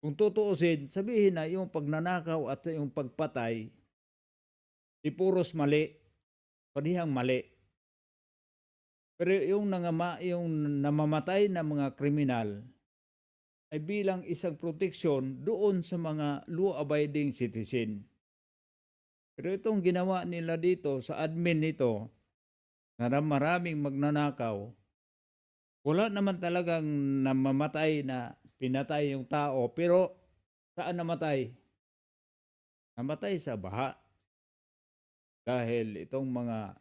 Kung tutuusin, sabihin na yung pagnanakaw at yung pagpatay, puros mali, parehang mali. Pero yung namamatay na mga kriminal ay bilang isang proteksyon doon sa mga law-abiding citizen. Pero itong ginawa nila dito sa admin nito, na maraming magnanakaw, wala naman talagang namamatay na pinatay yung tao. Pero saan namatay? Namatay sa baha. Dahil itong mga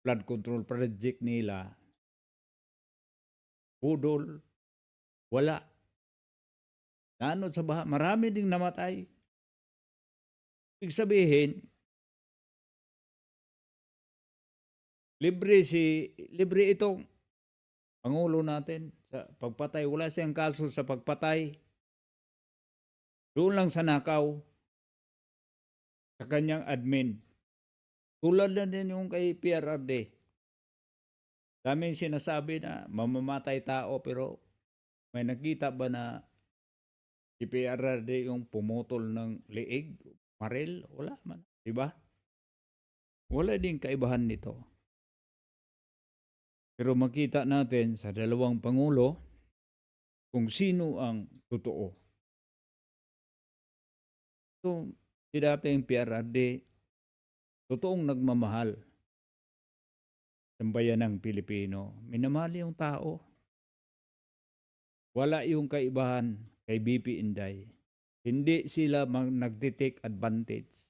flood control project nila, budol, wala. Nanod sa baha, marami ding namatay. Ibig sabihin, libre itong Pangulo natin sa pagpatay. Wala siyang kaso sa pagpatay. Doon lang sa nakaw, sa kanyang admin. Tulad na din yung kay PRRD. Daming sinasabi na mamamatay tao, pero may nakita ba na si PRRD yung pumutol ng liig, maril? Wala man. Diba? Wala din kaibahan nito. Pero makita natin sa dalawang pangulo kung sino ang totoo. So, si dating PRRD, totoong nagmamahal sa bayanang Pilipino. Minamahal yung tao. Wala yung kaibahan kay BP Inday. Hindi sila nagtitake advantage.